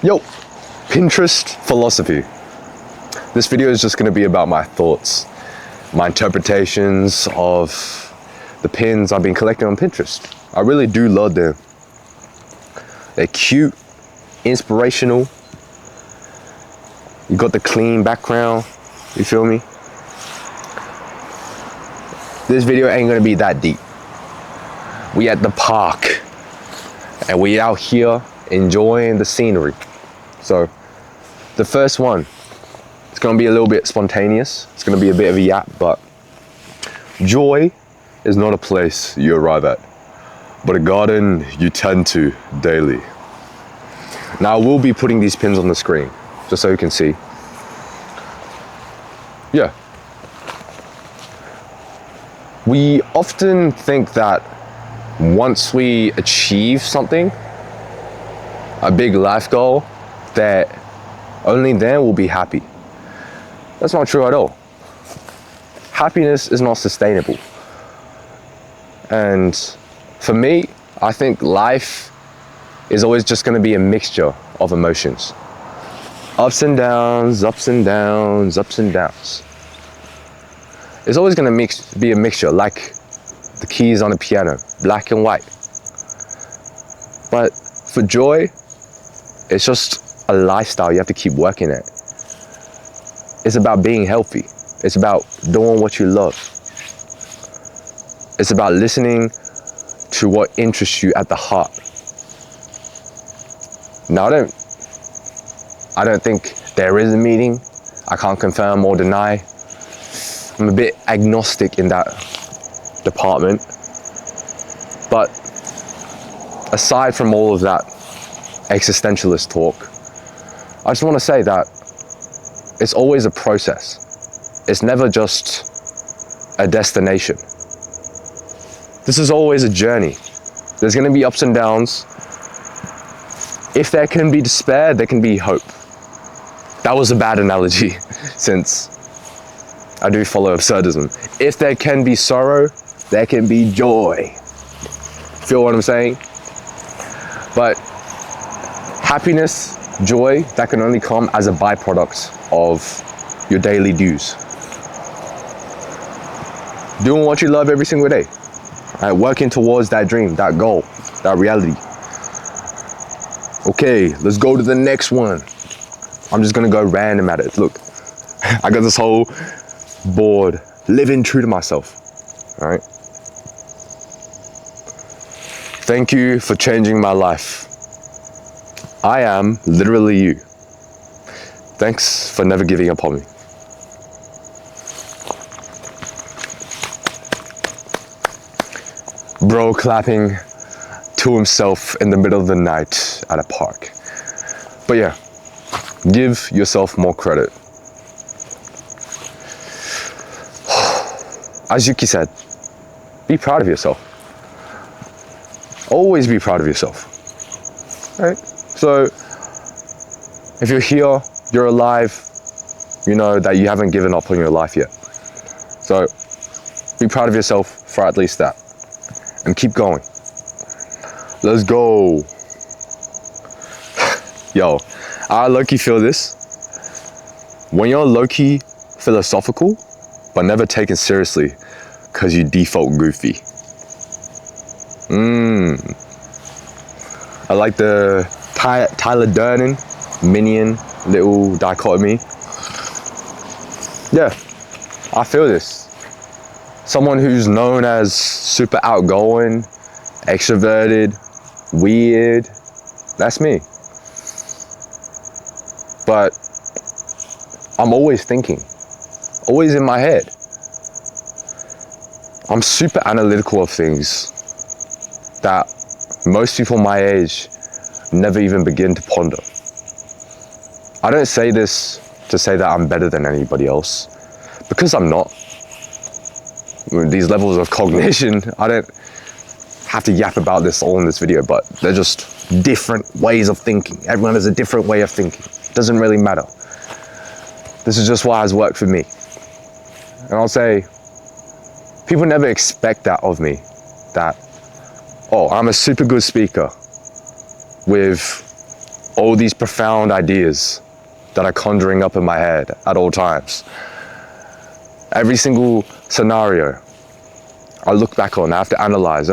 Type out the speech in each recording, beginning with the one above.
Yo, Pinterest philosophy. This video is just gonna be about my thoughts, my interpretations of the pins I've been collecting on Pinterest. I really do love them. They're cute, inspirational. You got the clean background, you feel me? This video ain't gonna be that deep. We at the park and we out here enjoying the scenery. So the first one, it's gonna be a little bit spontaneous. It's gonna be a bit of a yap, but joy is not a place you arrive at, but a garden you tend to daily. Now I will be putting these pins on the screen, just so you can see. Yeah. We often think that once we achieve something, a big life goal, that only then we'll be happy. That's not true at all. Happiness is not sustainable. And for me, I think life is always just gonna be a mixture of emotions. Ups and downs, ups and downs, ups and downs. It's always gonna be a mixture, like the keys on a piano, black and white. But for joy, it's just a lifestyle you have to keep working at. It's about being healthy. It's about doing what you love. It's about listening to what interests you at the heart. Now, I don't think there is a meaning. I can't confirm or deny. I'm a bit agnostic in that department. But aside from all of that existentialist talk, I just want to say that it's always a process. It's never just a destination. This is always a journey. There's going to be ups and downs. If there can be despair, there can be hope. That was a bad analogy, since I do follow absurdism. If there can be sorrow, there can be joy. Feel what I'm saying? But happiness, joy, that can only come as a byproduct of your daily dues. Doing what you love every single day. Right? Working towards that dream, that goal, that reality. Okay, let's go to the next one. I'm just gonna go random at it. Look, I got this whole board, living true to myself. All right. Thank you for changing my life. I am literally you. Thanks for never giving up on me. Bro clapping to himself in the middle of the night at a park. But yeah, give yourself more credit. As Yuki said, be proud of yourself. Always be proud of yourself. Right? So if you're here, you're alive, you know that you haven't given up on your life yet. So be proud of yourself for at least that. And keep going. Let's go. Yo, I low-key feel this. When you're low-key philosophical, but never taken seriously, because you default goofy. I like the Tyler Durden, Minion, little dichotomy. Yeah, I feel this. Someone who's known as super outgoing, extroverted, weird, that's me. But I'm always thinking, always in my head. I'm super analytical of things that most people my age never even begin to ponder. I don't say this to say that I'm better than anybody else, because I'm not. These levels of cognition, I don't have to yap about this all in this video, but they're just different ways of thinking. Everyone has a different way of thinking. It doesn't really matter. This is just what has worked for me. And I'll say, people never expect that of me, that, oh, I'm a super good speaker with all these profound ideas that are conjuring up in my head at all times. Every single scenario I look back on, I have to analyze.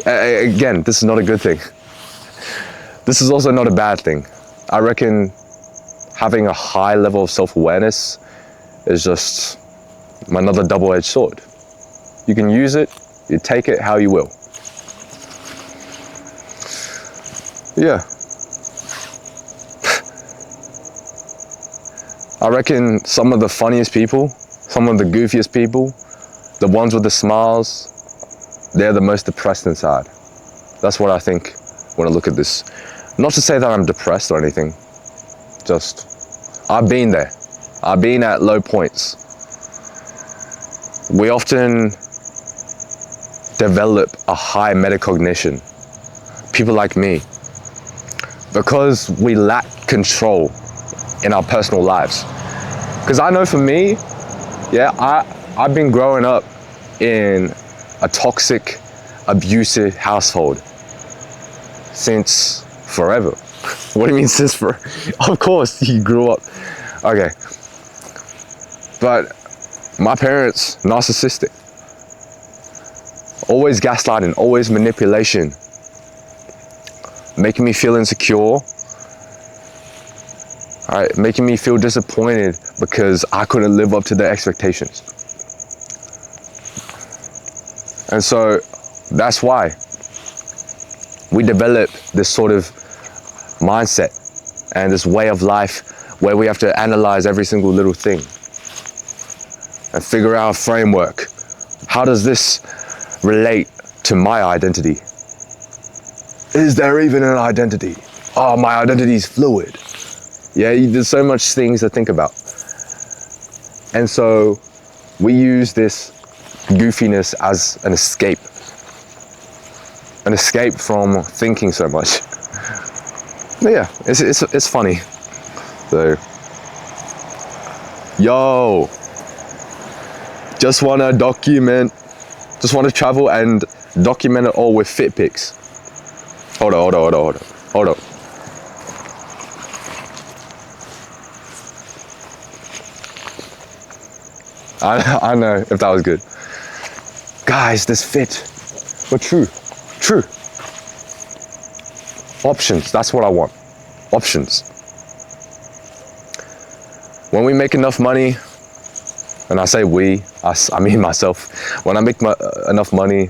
Again, this is not a good thing. This is also not a bad thing. I reckon having a high level of self-awareness is just another double-edged sword. You can use it, you take it how you will. Yeah. I reckon some of the funniest people, some of the goofiest people, the ones with the smiles, they're the most depressed inside. That's what I think when I look at this. Not to say that I'm depressed or anything, just I've been there. I've been at low points. We often develop a high metacognition, people like me, because we lack control in our personal lives. Because I know for me, I've been growing up in a toxic, abusive household since forever. What do you mean since forever? Of course you grew up. Okay. But my parents, narcissistic. Always gaslighting, always manipulation. Making me feel insecure. Alright, making me feel disappointed because I couldn't live up to their expectations. And so that's why we develop this sort of mindset and this way of life where we have to analyze every single little thing and figure out a framework. How does this relate to my identity? Is there even an identity? Oh, my identity is fluid. Yeah, there's so much things to think about. And so we use this goofiness as an escape from thinking so much. But yeah, it's funny. So, yo, just wanna travel and document it all with fit pics. Hold on. I know if that was good. Guys, this fit. But true. Options, that's what I want. Options. When we make enough money, and I say we, I mean myself, when I make enough money,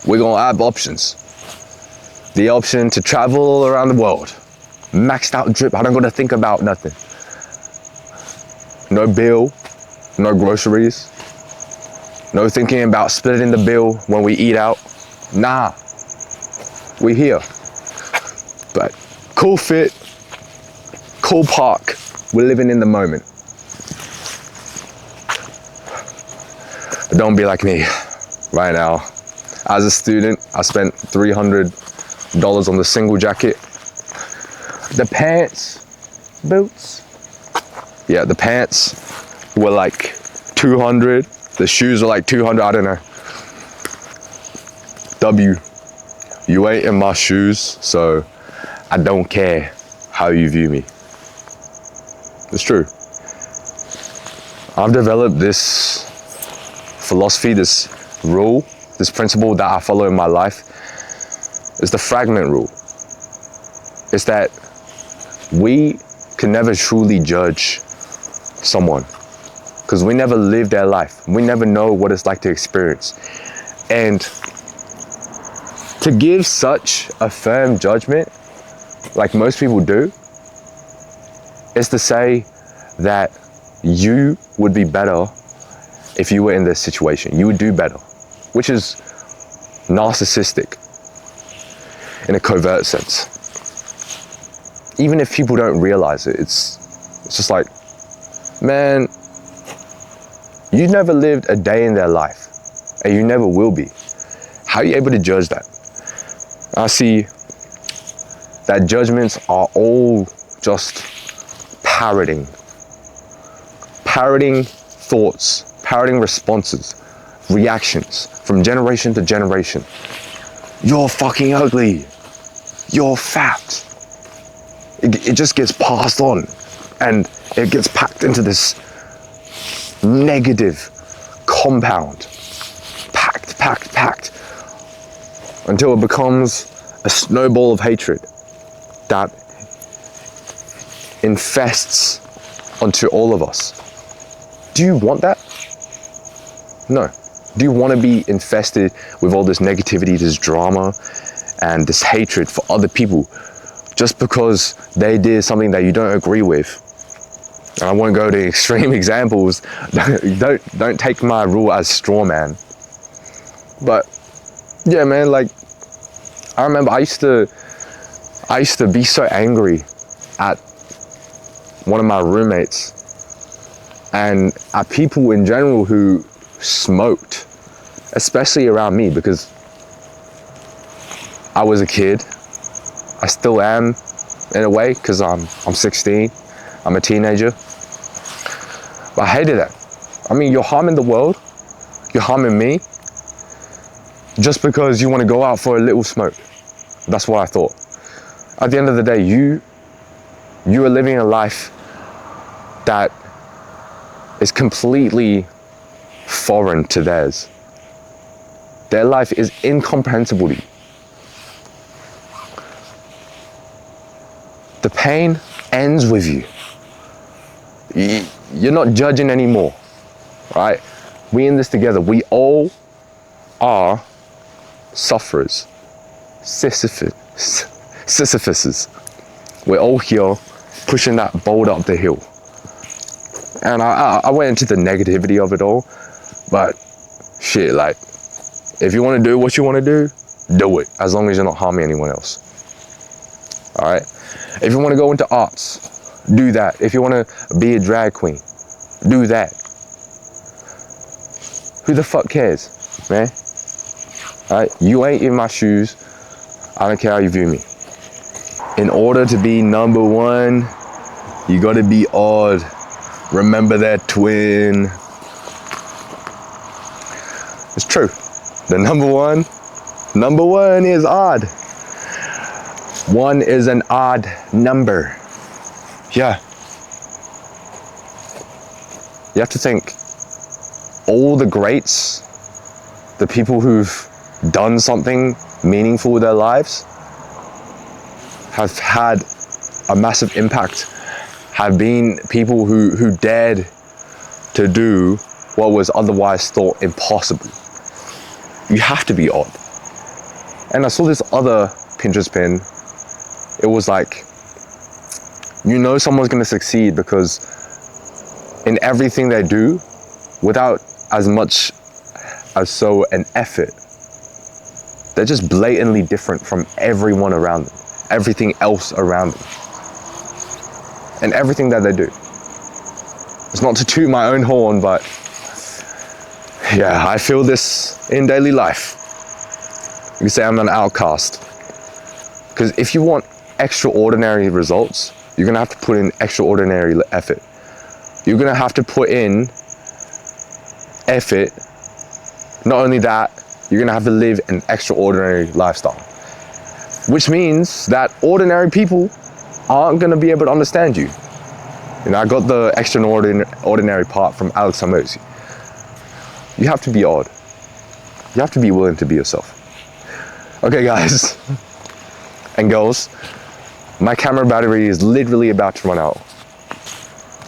we're gonna have options. The option to travel all around the world. Maxed out trip, I don't gotta think about nothing. No bill, no groceries, no thinking about splitting the bill when we eat out. Nah, we here. But cool fit, cool park, we're living in the moment. But don't be like me right now. As a student, I spent $300 on the single jacket. The pants, boots. Yeah, the pants were like 200. The shoes were like 200, I don't know. You ain't in my shoes, so I don't care how you view me. It's true. I've developed this philosophy, this rule, this principle that I follow in my life. It's the fragment rule. It's that we can never truly judge someone because we never live their life. We never know what it's like to experience. And to give such a firm judgment, like most people do, is to say that you would be better if you were in this situation. You would do better, which is narcissistic in a covert sense. Even if people don't realize it, it's just like, man, you never lived a day in their life, and you never will be. How are you able to judge that? I see that judgments are all just parroting thoughts, parroting responses, reactions from generation to generation. You're fucking ugly. You're fat. it just gets passed on, and it gets packed into this negative compound, packed, until it becomes a snowball of hatred that infests onto all of us. Do you want that? No. Do you want to be infested with all this negativity, this drama, and this hatred for other people just because they did something that you don't agree with? And I won't go to extreme examples. Don't take my rule as straw man. But yeah, man, like, I remember I used to be so angry at one of my roommates and at people in general who smoked, especially around me, because I was a kid. I still am in a way, because I'm 16. I'm a teenager. But I hated that. I mean, you're harming the world. You're harming me. Just because you want to go out for a little smoke. That's what I thought. At the end of the day, you are living a life that is completely foreign to theirs. Their life is incomprehensible to you. The pain ends with you. You're not judging anymore, right? We in this together. We all are sufferers, Sisyphuses. We're all here pushing that boulder up the hill. And I went into the negativity of it all, but shit, like, if you want to do what you want to do it, as long as you're not harming anyone else. All right? If you want to go into arts, do that. If you want to be a drag queen, do that. Who the fuck cares, man? All right? You ain't in my shoes. I don't care how you view me. In order to be number one, you gotta be odd. Remember that, twin. It's true. The number one is odd. One is an odd number. Yeah. You have to think, all the greats, the people who've done something meaningful with their lives, have had a massive impact, have been people who dared to do what was otherwise thought impossible. You have to be odd. And I saw this other Pinterest pin. It was like, you know someone's gonna succeed because in everything they do, without as much as so an effort, they're just blatantly different from everyone around them, everything else around them, and everything that they do. It's not to toot my own horn, but yeah, I feel this in daily life. You can say I'm an outcast. Because if you want extraordinary results, you're gonna have to put in extraordinary effort. You're gonna have to put in effort. Not only that, you're gonna have to live an extraordinary lifestyle. Which means that ordinary people aren't gonna be able to understand you. You know, I got the extraordinary part from Alex Hormozi. You have to be odd. You have to be willing to be yourself. Okay, guys and girls, my camera battery is literally about to run out.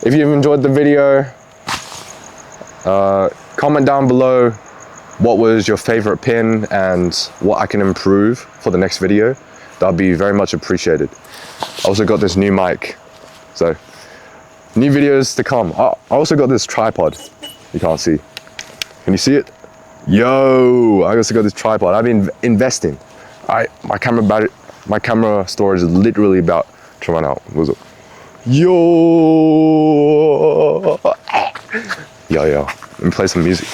If you've enjoyed the video, comment down below what was your favorite pin and what I can improve for the next video. That'd be very much appreciated. I also got this new mic, so new videos to come. I also got this tripod. You can't see. Can you see it? Yo, I also got this tripod. I've been investing. My camera storage is literally about to run out. What's up? Yo. Let me play some music.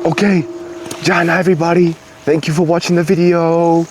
Okay, Jana everybody, thank you for watching the video.